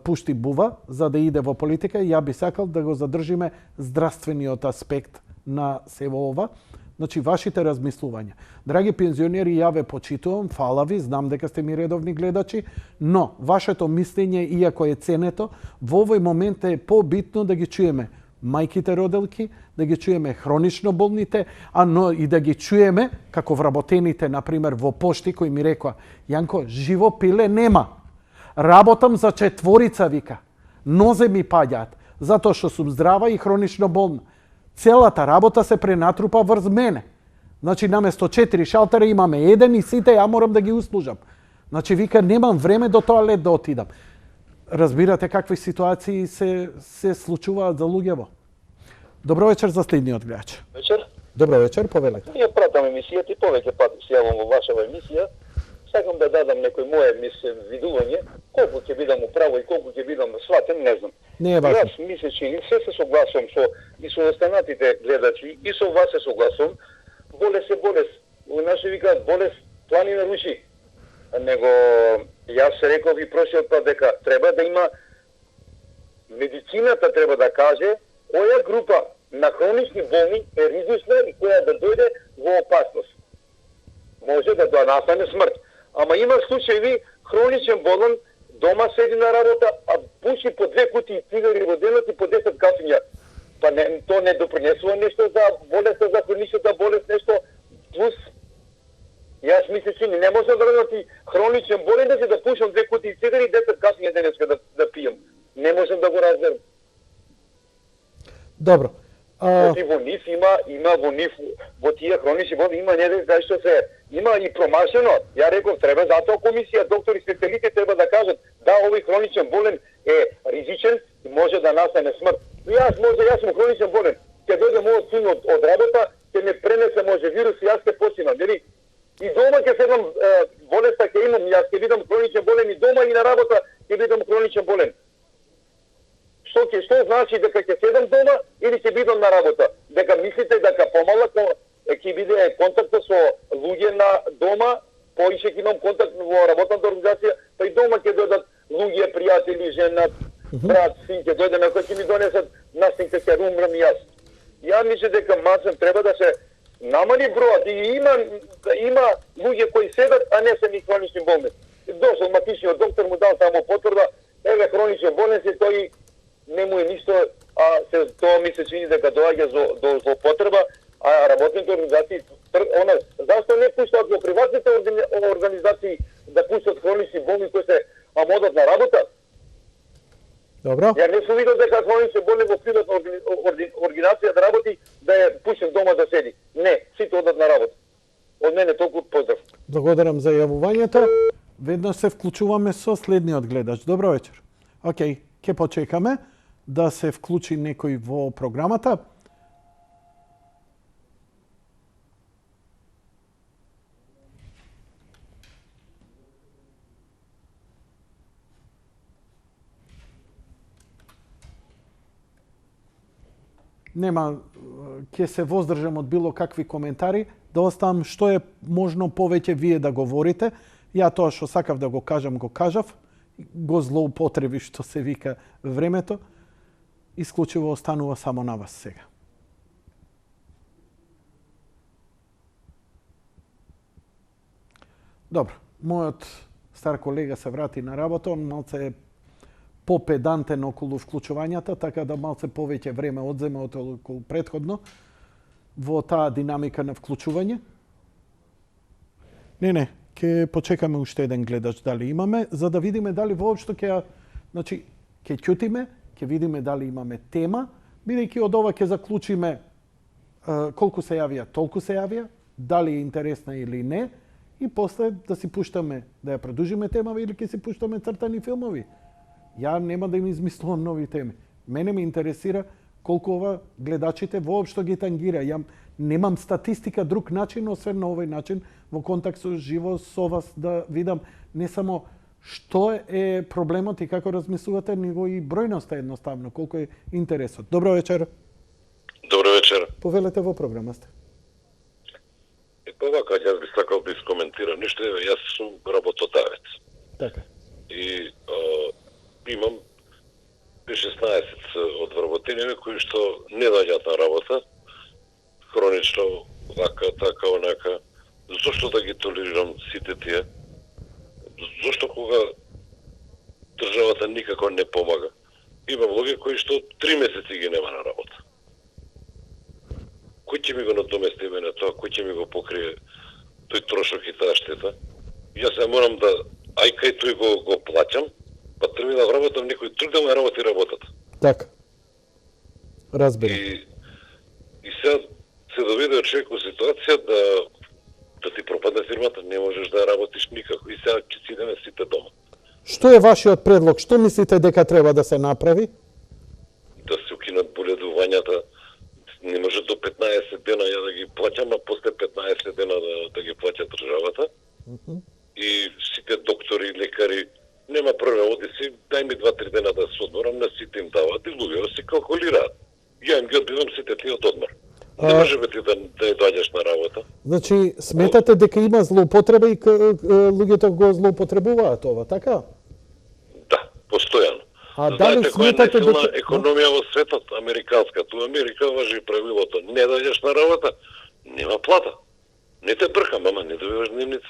пушти бува за да иде во политика, ја би сакал да го задржиме здравствениот аспект на сево ова. Значи, вашите размислувања. Драги пензионери, ја ве почитувам, фала ви, знам дека сте ми редовни гледачи, но вашето мислење, иако е ценето, во овој момент е побитно да ги чуеме мајките роделки, да ги чуеме хронично болните, но и да ги чуеме како вработените, например, во пошти, кои ми рекоа, Јанко, живо пиле нема. Работам за четворица, вика. Нозе ми паѓаат, затоа што сум здрава и хронично болна. Целата работа се пренатрупа врз мене. Значи, наместо 4 шалтера имаме еден и сите ја морам да ги услужам. Значи, вика, немам време до тоалет да отидам. Разбирате какви ситуации се случуваат за луѓево. Добро вечер за следниот гледач. Вечер. Добро вечер, повелете. Ја пратам емисијата и повеќе пати се јавам во вашава емисија. Сакам да дадам некој моје видување, колку ќе бидам управо и колку ќе бидам сватен, не знам. Не е важно. Јас ми се чини, се согласувам и со останатите гледачи, и со вас се согласувам. Болест е болест. У нас се викаат болест планина руши. Него јас се реков и прошлиот пат дека треба да има медицината треба да каже која група на хронични болни е ризична и која да дојде во опасност. Може да настане смрт. Ама има случаи хроничен болен дома седи на работа, а пуши по 2 кутии цигари во денот и по 10 кафиња. Па не, то не допринесува нешто за болеста, за хроничната болест, нешто плюс. Јас ми се чини, не можам да радам хроничен болен да се да пушам 2 кутии цигари и 10 кафиња денеска да пијам. Не можам да го разберам. Добро. Во НИФ има во НИФ, во тие хронични болни има неден кај што се има и промашено. Ја реков треба затоа комисија, доктори, специјалисти треба да кажат да овој хроничен болен е ризичен и може да настане смрт. Јас сум хроничен болен. Ќе дојде мојот син од работа, ќе ме пренесе може вирус и јас ќе починам, нели? И дома ќе седам болеста ќе имам, јас ќе бидам хроничен болен и дома и на работа ќе бидам хроничен болен. што значи дека ќе седам дома или ќе бидам на работа? Дека мислите дека помалку ќе биде контактот со луѓе на дома, поише ќе имам контакт во работната организација, па и дома ќе дојдат луѓе, пријатели, жена, брат, син ќе дојде на кој ќе ми донесат настинка ќе умрам и јас. Ја мислам дека масен треба да се намали бројот и има луѓе кои седат, а не се ни хронични болни. Дошол матичниот доктор му дал само потврда, еве хроничен болен си, тој не му е ништо, а тоа ми се чини дека доаѓа до злоупотреба, а работните организации зашто не пуштаат во приватните организации да пуштат хронични болни кои се модат на работа? Добро. Ја не сум видел дека хроничен болен во приватна организација да работи, да ја пуштен дома да седи. Не, сите одат на работа. Од мене толку поздрав. Благодарам за јавувањето. Веднаш се вклучуваме со следниот гледач. Добро вечер. Океј, ќе почекаме да се вклучи некој во програмата. Нема, ќе се воздржам од било какви коментари, да оставам што е можно повеќе вие да говорите. Ја тоа што сакав да го кажам, го кажав. Го злоупотреби, што се вика, времето. Исклучиво останува само на вас сега. Добро, мојот стар колега се врати на работа, он малце е попедантен околу вклучувањата, така да малце повеќе време одзема од околу претходно во таа динамика на вклучување. Не, ќе почекаме уште еден гледач дали имаме, за да видиме дали воопшто ќе ќутиме, ќе видиме дали имаме тема, бидејќи од ова ќе заклучиме колку се јавија, толку се јавија, дали е интересна или не, и после да си пуштаме, да ја продужиме темава или ќе си пуштаме цртани филмови. Ја нема да им измислувам нови теми. Мене ме интересира колку ова гледачите воопшто ги тангира. Ја немам статистика друг начин, освен на овој начин, во контакт со живо со вас, да видам не само што е проблемот и како размислувате, него и бројноста едноставно, колку е интересот. Добро вечер. Добро вечер. Повелете во програма сте. Вака, јас би сакал да искоментирам нешто, јас сум работодавец. Така. И имам 16 од вработени кои што не доаѓаат на работа, хронично, вака, така, онака. Зошто да ги толерирам сите тие? Зошто кога државата никако не помага? Имам луѓе кои што 3 месеци ги нема на работа. Кој ќе ми го надомести мене тоа? Кој ќе ми го покрие тој трошок и таа штета? Јас ја морам да, кај тој го плаќам, па треба да работам некој друг да ме работи работата. Така. Разбирам. И сега се доведе човек во ситуација да ти пропадне фирмата, не можеш да работиш никако и сега ќе си идеме сите дома. Што е вашиот предлог? Што мислите дека треба да се направи? Да се укинат боледувањата. Не може до 15 дена ја да ги плаќам, а после 15 дена да ги плаќа државата. И сите доктори, лекари, нема проблем, оди си, дај ми 2-3 дена да се одморам, на сите им дават и луѓе се калкулираат. Ја им ги одбивам сите тие од одмор. Не може бе ти да не доаѓаш на работа. Значи, сметате дека има злоупотреба и луѓето го злоупотребуваат ова, така? Да, постојано. А дали сметате дека економија во светот, американска, ту Америка важи правилото, не доаѓаш на работа, нема плата. Не те бркам, ама не добиваш дневница.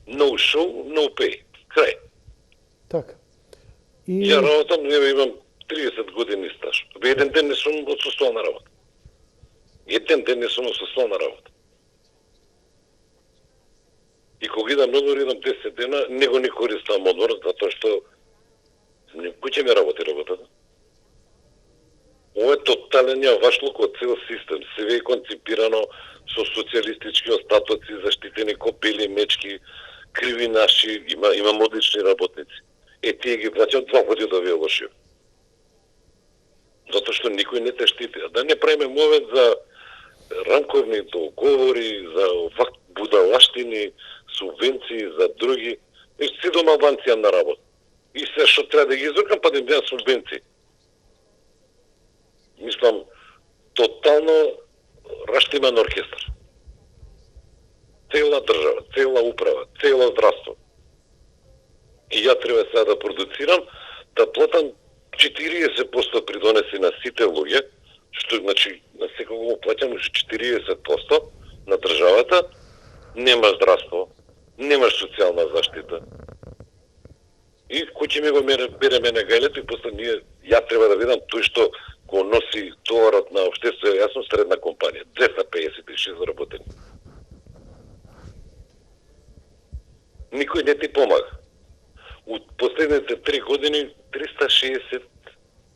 No show, no pay. Крај. Така. Ја работам, имам 30 години стаж. Еден ден не сум отсуствувал на работа. Еден ден не сум отсуствувал на работа. И кога идам одмор, идам 10 дена, не го не користам одмор, затоа што кој ќе ми работи работата? Ова е тотален јавашлук од цел систем. Све е конципирано со социјалистички остатоци, заштитени копели, мечки, кривинаши, има одлични работници. Тие ги плаќаат 2 пати да вие лоши. Затоа што никој не те штити. А да не правиме мовет за рамковни договори, за будалаштини, субвенции, за други. Си дома Албанција на работа. И се што треба да ги изрукам, па да им дадам субвенции. мислам, тотално раштимен оркестар. Цела држава, цела управа, цело здравство. И ја треба сега да продуцирам, да платам 40% придонеси на сите луѓе, што значи на секого му плаќам уште 40% на државата, нема здравство, нема социјална заштита. И кој ќе ми го бере мене гајлето и после ја треба да видам тој што го носи товарот на општество, јас сум средна компанија, 256 заработени. Никој не ти помага. У последните 3 години 360,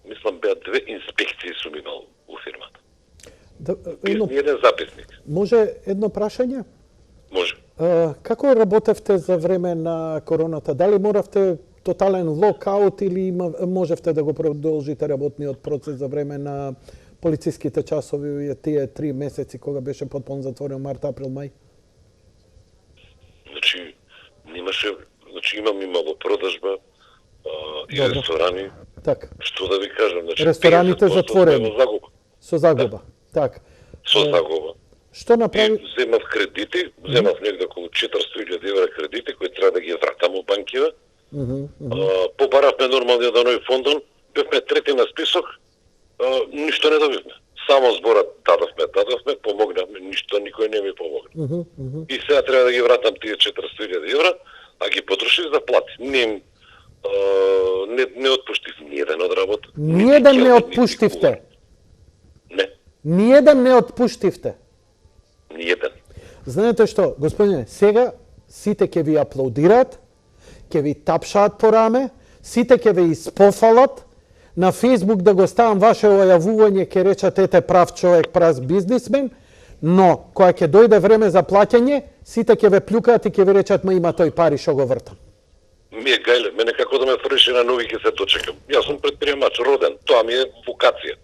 мислам, беа 2 инспекции сум имал у фирмата. Еден записник. Може едно прашање? Може. Како работевте за време на короната? Дали моравте тотален локаут или можевте да го продолжите работниот процес за време на полициските часови тие 3 месеци кога беше потполно затворен март, април, мај? Значи, имало продажба и ресторани. Така. Што да ви кажам, значи рестораните затворени. Со загуба. Так. Со загуба. Што направи? И земав кредити, земав негде околу 400.000 евра кредити кои треба да ги вратам у банкива. Побаравме нормално едној фондон, бевме трети на список, ништо не добивме. Само зборот дадовме, помогнавме, ништо никој не ми помогна. И сега треба да ги вратам тие 400.000 евра, а ги потрошив за плати. Не отпуштив ниједен од работа. Ниједен не отпуштивте? Не. Ниједен не отпуштивте? Ниједен. Знаете што, господине, сега сите ќе ви аплаудираат, ќе ви тапшаат по раме, сите ќе ви испофалат, на Фейсбук да го ставам ваше ојавување, ќе речат ете прав човек, прав бизнисмен, но кога ќе дојде време за плаќање, сите ќе ве плюкаат и ќе ви речат ма има тој пари што го вртам. Ми е гајле, мене како да ме фрши на нови ќе се дочекам. Јас сум предприемач, роден, тоа ми е вокација.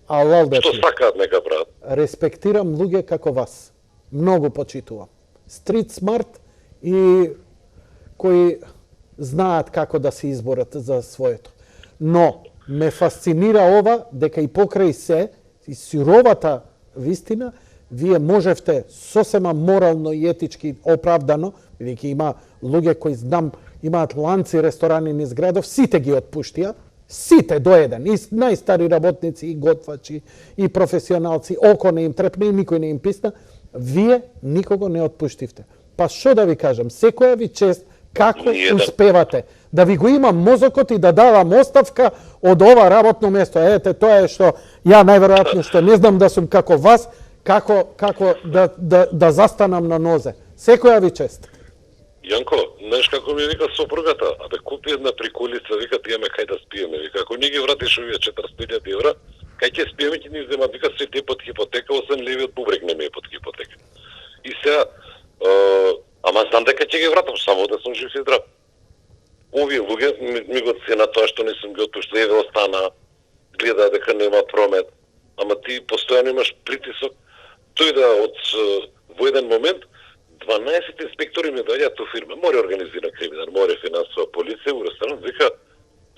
Што сакаат нека прават? Респектирам луѓе како вас. Многу почитувам. Стрит смарт и кои знаат како да се изборат за своето. Но ме фасцинира ова дека и покрај се, и суровата вистина, вие можевте сосема морално и етички оправдано, бидејќи има луѓе кои знам имаат ланци ресторани низ градов, сите ги отпуштија, сите до еден, и најстари работници, и готвачи, и професионалци, око не им трепне и никој не им писна, вие никого не отпуштивте. Па што да ви кажам, секоја ви чест како успевате да ви го имам мозокот и да давам оставка од ова работно место. Ете, тоа е што ја најверојатно што не знам да сум како вас, како да застанам на нозе. Секоја ви чест. Јанко, знаеш како ми вика сопругата, абе купи една приколица, вика ти имаме кај да спиеме, вика ако не ги вратиш овие 400.000 евра, кај ќе спиеме ќе ни земат, вика се те под хипотека, 8 леви од бубрек не ми е под хипотека. И сега, ама знам дека ќе ги вратам, само да сум жив и здрав. Овие луѓе ми го цена тоа што не сум ги отпуштил, еве остана, гледа дека нема промет, ама ти постојано имаш притисок. Тој да во еден момент 12 инспектори ми доаѓаат у фирма, море организира криминал, море финансова полиција, у ресторан, вика,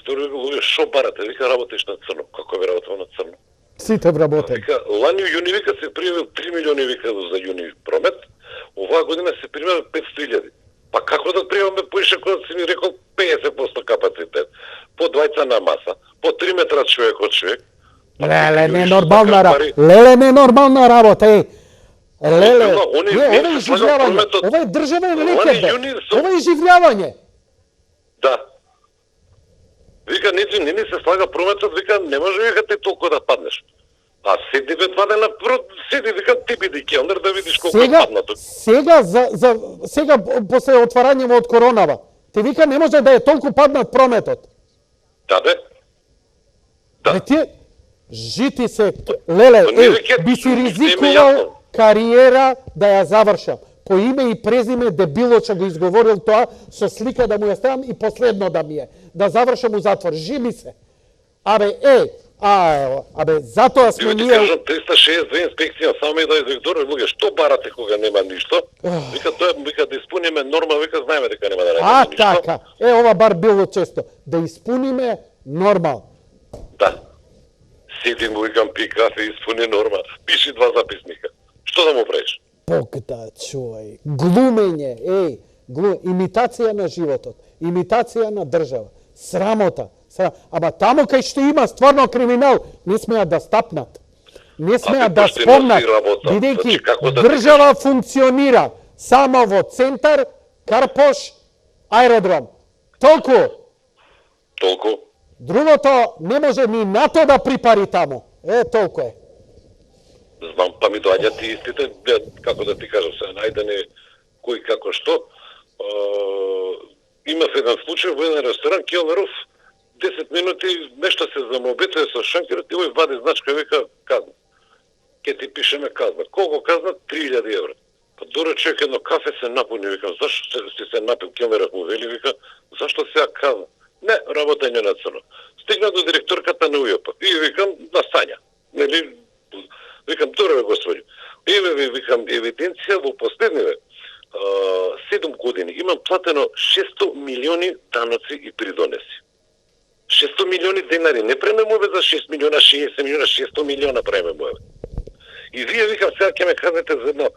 луѓе, шо барате, вика, работиш на црно. Како ви работам на црно? Сите вработени. Вика, лани јуни, вика, се пријавил 3 милиони, вика, за јуни промет, оваа година се пријавил 500.000. Па како да пријаваме поише кога си ми рекол 50% капацитет, по двајца на маса, по 3 метра човек од човек. Леле, ненормална работа. Леле, ненормална работа, еј. Леле, ова е изживljavање. Ова е државен рекет, ова е изживljавање. Да. Вика, не ми се слага прометот, вика, не може, вика, ти толку да паднеш. А седи бе 2 дена, седи, вика, ти биди келнер да видиш колку е паднато. Сега, после отварањето од коронава, ти вика, не може да е толку паднат прометот. Да, бе. Да. Ти, жити се, леле, би си ризикувал кариера да ја завршам. По име и презиме дебилоча го изговорил тоа, со слика да му ја ставам и последно да ми е. Да завршам у затвор. Жими се. Абе, затоа сме ние... Ти кажам, 362 инспекција, само ми да директор, луѓе, што барате кога нема ништо? Вика, тоа, вика, да испуниме норма, вика, знаеме дека нема да најдеме ништо. Така. Ова бар било често. Да испуниме нормал. Да. Седи му викам пи кафе, испуни норма, пиши 2 записника. Што да му правиш? Богда, чувај. Глумење, имитација на животот, имитација на држава, срамота. Ама таму кај што има стварно криминал, не смеат да стапнат. Не смеат да спомнат, бидејќи држава функционира само во центар, Карпош, аеродром. Толку. Другото не може ни НАТО да припари таму. Толку е. Знам, па ми доаѓаат и истите, како да ти кажам, се најдене кој како што. Имав еден случај во еден ресторан, Келнеров, 10 минути нешто се замобитува со шанкерот и овој вади значка и вика казна. Ке ти пишеме казна. Колку казна? 3000 евра. Па добро човек, едно кафе се напуни, викам, зашто си се напил? Келнеров му вели, вика, зашто сега казна? Не, работење на црно. Стигна до директорката на УЈП и викам, на Сања. Нели, викам, добре, господи. Еве ви, викам, евиденција во последниве 7 години имам платено 600 милиони даноци и придонеси. 600 милиони денари, не премемуваме за 6 милиона, 60 милиона, 600 милиона премемуваме. И вие, викам, сега ќе ме кажете за едно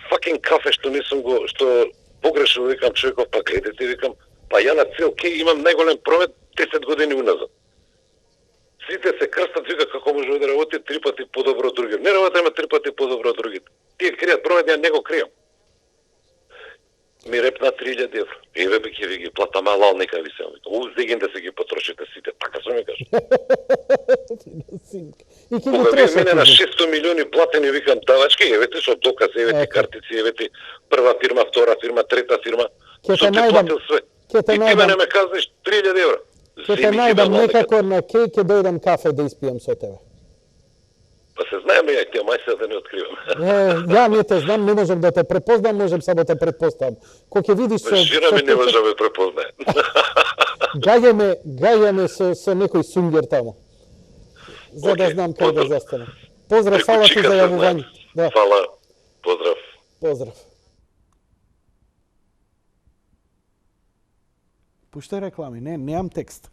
факен кафе што не сум го, што погрешно, викам, човеков, па гледате, викам, па ја на цел кеј имам најголем промет 10 години уназад. Сите се крстат, вика, како може да работи 3 пати подобро од другите. Не работиме 3 пати подобро од другите. Тие кријат промет, ја не го кријам. Ми репна 3000 евро. Еве би ќе ви ги плата малал, нека ви се вика. Уздеген да се ги потрошите сите, така се ми каже. Кога ви мене на 600 милиони платени, викам, давачки, евете со доказ, евете картици, евете прва фирма, втора фирма, трета фирма. Што ти платил све. И ти мене ме казнеш 3000 евро. Ке те најдам некако на кеј, ке дојдам кафе да испијам со тебе. Па се знаеме, ја ти мај се да не откривам. Ја не те знам, не можам да те препознам, можам само да те предпоставам. Кога ќе видиш Жена ми не може да ме препознае. Гајаме со некој сунгер таму. За да знам кај да застанам. Поздрав, фала ти за јавување. Фала, поздрав. Поздрав. Пуште реклами, немам текст.